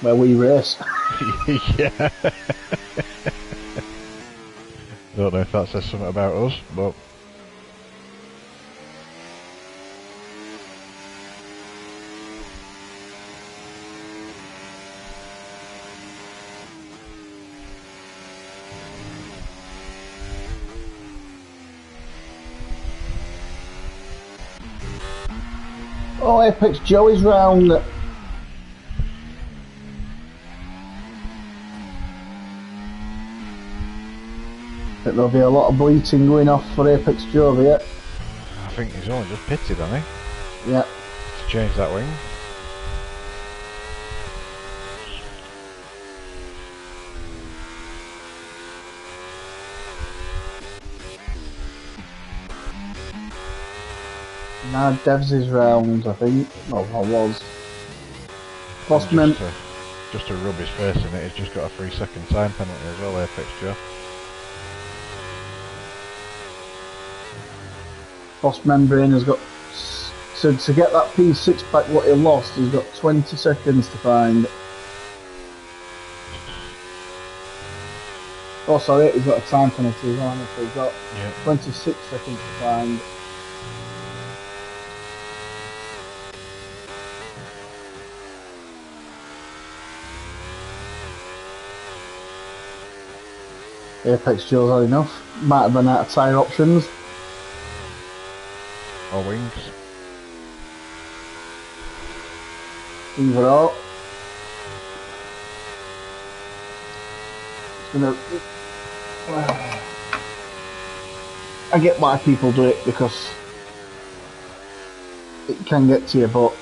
we race. yeah. Don't know if that says something about us, but Oh, Apex Joey's round. I think there'll be a lot of bleating going off for Apex Joey yet. I think he's only just pitted, hasn't he? Yeah. To change that wing. Now Devs' round, I think. Well, I was. Bossman. Just to rub his face in it, he's just got a 3-second time penalty as well, Apex Joe. Boss Membrane has got. So to get that P6 back what he lost, he's got 20 seconds to find. Oh, sorry, he's got a time penalty as well, so he's got 26 seconds to find. Apex Joe's had enough. Might have run out of tyre options. Or wings. Either or. It's gonna. I get why people do it because it can get to you, but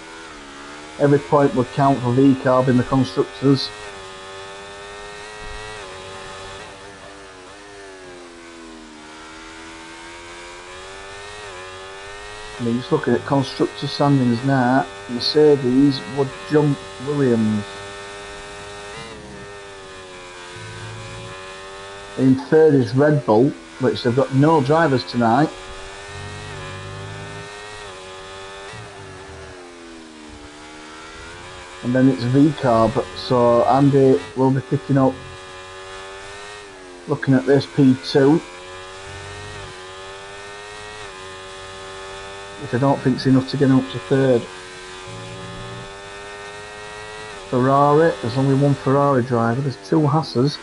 every point would count for V-carb in the constructors. I mean, just looking at constructor standings now, Mercedes would jump Williams. In third is Red Bull, which they've got no drivers tonight. And then it's V-carb, so Andy will be picking up, looking at this P2. Which I don't think is enough to get him up to third. Ferrari, there's only one Ferrari driver, there's two Haas's.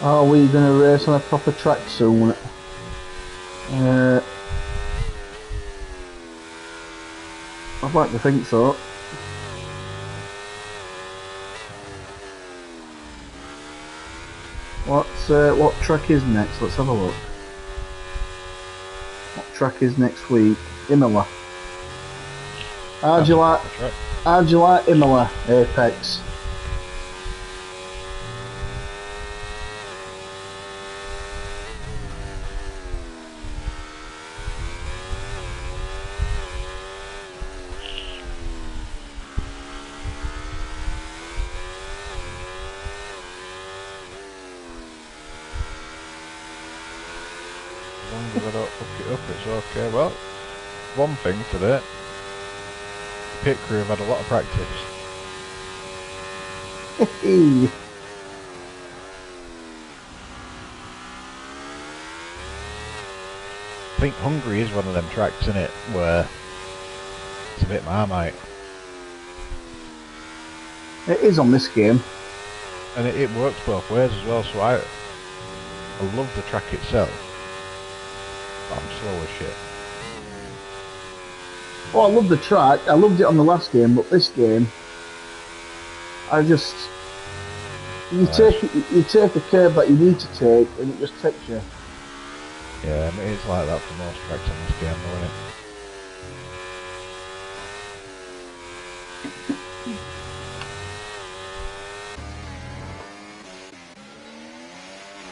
Are we going to race on a proper track soon? I'd like to think so. What track is next? Let's have a look. What track is next week? Imola. How'd you like Imola, Apex? As long as I don't fuck it up, it's okay. Well, one thing today, pit crew have had a lot of practice. I think Hungary is one of them tracks, isn't it, where it's a bit marmite. It is on this game. And it works both ways as well, so I love the track itself. But I'm slow as shit. Oh, I love the track. I loved it on the last game, but this game, I just you take a curve that you need to take, and it just takes you. Yeah, I mean, it's like that for most tracks in this game, though, isn't it?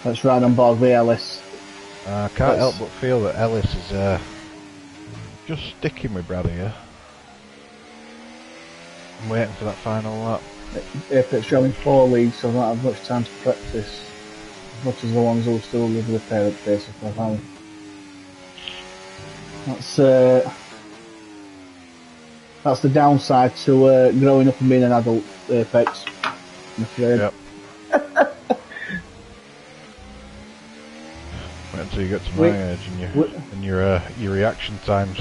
Let's ride on board with Ellis. I can't help but feel that Ellis is just sticking with Brad here. I'm waiting for that final lap. Apex Rally 4 League, so I don't have much time to practice. As much as the ones who still live with their parents, basically. That's the downside to growing up and being an adult, Apex. I'm afraid. Yep. Wait until you get to my age and your reaction times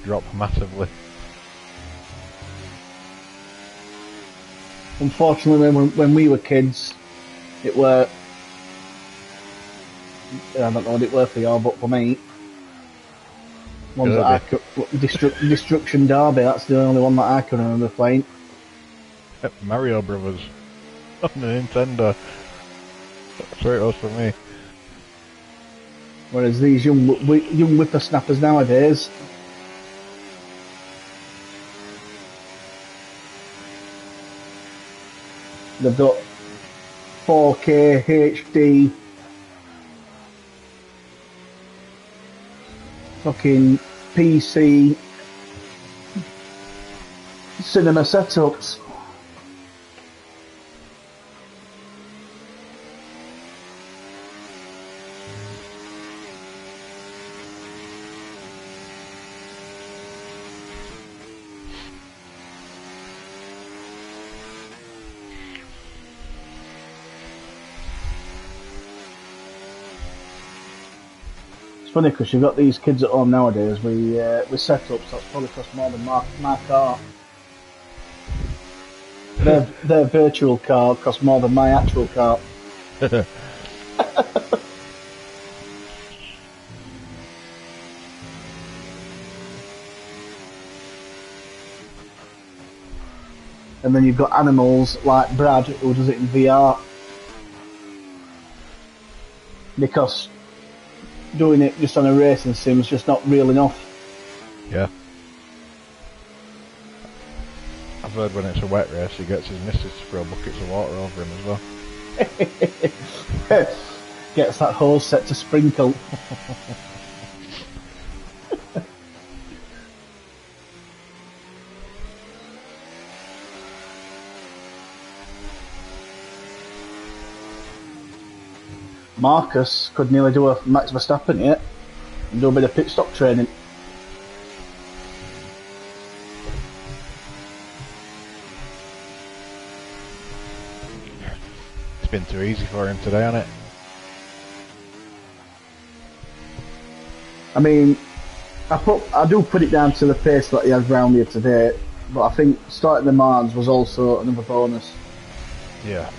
drop massively. Unfortunately, when we were kids, it were. I don't know what it were for y'all, but for me, ones that I could, Destruction Derby. That's the only one that I can remember playing. Mario Brothers on the Nintendo. That's where it was for me. Whereas these young whippersnappers nowadays, they've got 4K HD, fucking PC, cinema setups. Funny because you've got these kids at home nowadays with setups that's probably cost more than my car. Their virtual car costs more than my actual car. And then you've got animals like Brad who does it in VR. Because doing it just on a racing sim is just not real enough. Yeah. I've heard when it's a wet race he gets his missus to throw buckets of water over him as well. Gets that hose set to sprinkle. Marcus could nearly do a Max Verstappen yet and do a bit of pit stop training. It's been too easy for him today, hasn't it? I mean, I do put it down to the pace that he has round here today, but I think starting the Mans was also another bonus. Yeah.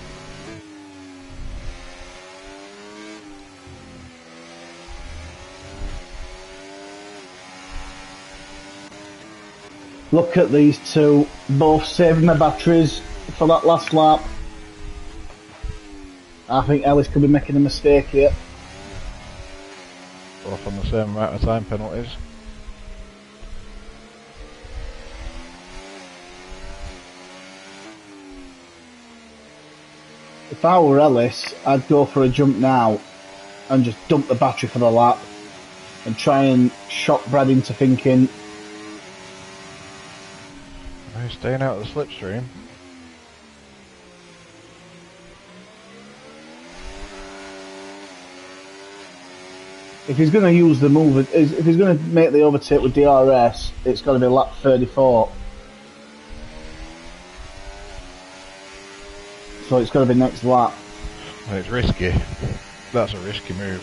Look at these two, both saving their batteries for that last lap. I think Ellis could be making a mistake here. Both on the same amount of time penalties. If I were Ellis, I'd go for a jump now and just dump the battery for the lap and try and shock Brad into thinking. He's staying out of the slipstream. If he's going to use the move, if he's going to make the overtake with DRS, it's got to be lap 34. So it's got to be next lap. Well, it's risky. That's a risky move.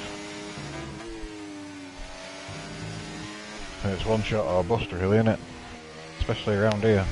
And it's one shot or bust really, isn't it? Especially around here.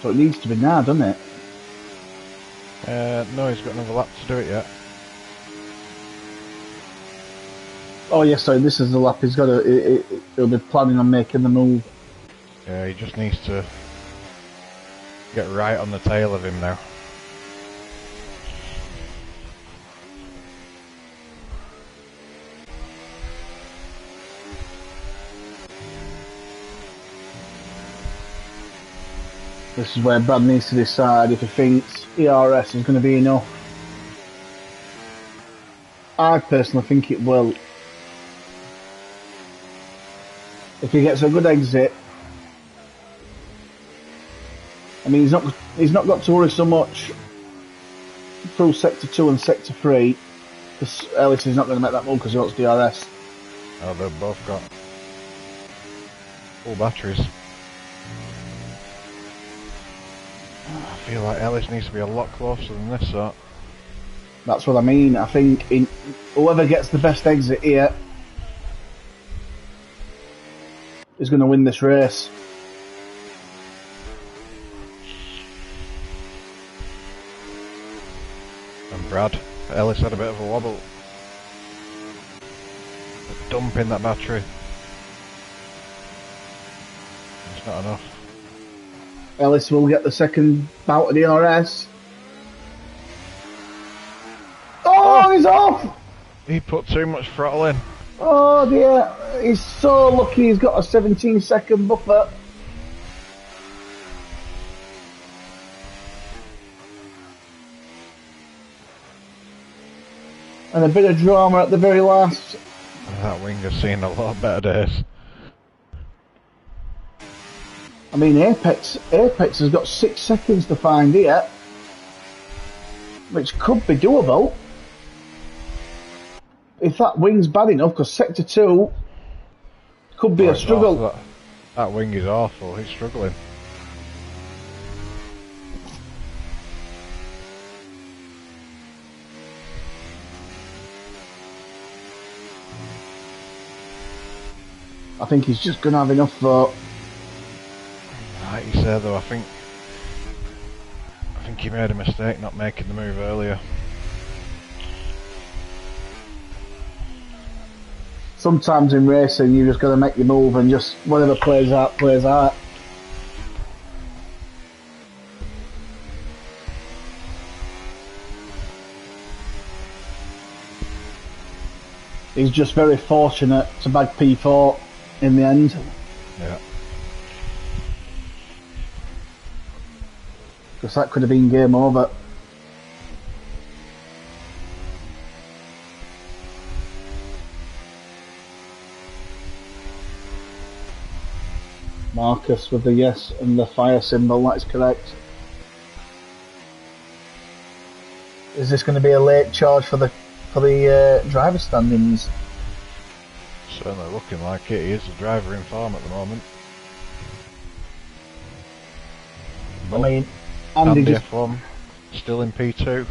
So it needs to be now, doesn't it? No, he's got another lap to do it yet. Oh yeah, sorry, this is the lap. He's got to. He'll be planning on making the move. Yeah, he just needs to get right on the tail of him now. This is where Brad needs to decide if he thinks ERS is going to be enough. I personally think it will. If he gets a good exit, I mean, he's not got to worry so much through sector 2 and sector 3, because Ellis is not going to make that move because he wants DRS. Oh, they've both got full batteries. I feel like Ellis needs to be a lot closer than this, so. That's what I mean. I think whoever gets the best exit here is going to win this race. And Brad, Ellis had a bit of a wobble. Dumping that battery. It's not enough. Ellis will get the second bout of DRS. Oh, he's off! He put too much throttle in. Oh dear, he's so lucky he's got a 17-second buffer. And a bit of drama at the very last. That wing has seen a lot better days. I mean, Apex has got 6 seconds to find here, which could be doable. If that wing's bad enough, because sector 2 could be a struggle. That wing is awful, he's struggling. I think he's just going to have enough for... Like you say though, I think he made a mistake not making the move earlier. Sometimes in racing you just got to make your move and just whatever plays out, plays out. He's just very fortunate to bag P4 in the end. Yeah. Because that could have been game over. Marcus with the yes and the fire symbol, that is correct. Is this going to be a late charge for the driver standings? Certainly looking like it. He is the driver in form at the moment. I mean, Andy just... F1 still in P2.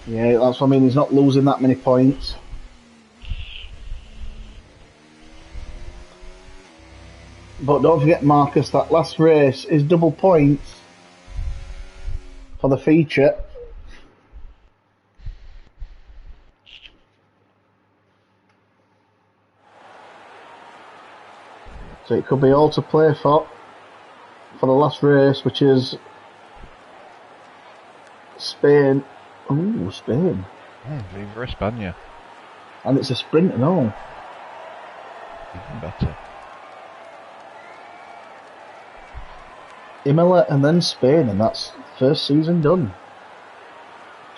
Yeah, that's what I mean, he's not losing that many points. But don't forget, Marcus, that last race is double points for the feature. So it could be all to play for the last race, which is Spain. Ooh, Spain. Viva España. And it's a sprint and all. Even better. Imola and then Spain, and that's first season done.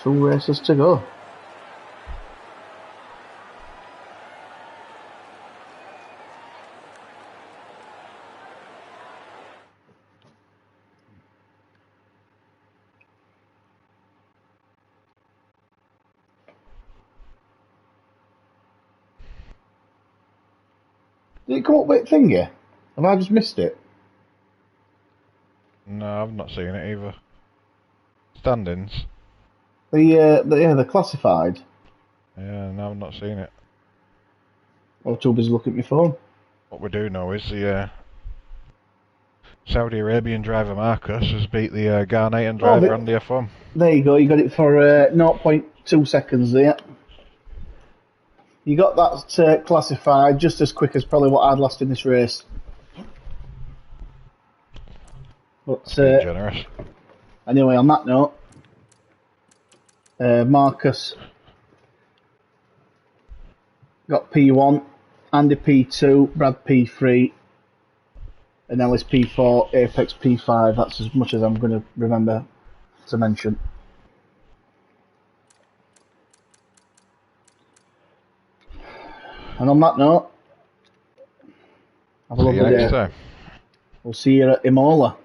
2 races to go. Did it come up with thingy? Have I just missed it? No, I've not seen it either. Standings? The classified. Yeah, no, I've not seen it. I'm too busy looking at my phone. What we do know is the Saudi Arabian driver Marcus has beat the Ghanaian driver Andy F1. There you go, you got it for 2 seconds there. You got that classified just as quick as probably what I'd lost in this race. But generous. anyway, on that note, Marcus got P1, Andy P2, Brad P3, and Ellis P4, Apex P5. That's as much as I'm going to remember to mention. And on that note, have a lovely day. Next time. We'll see you at Imola.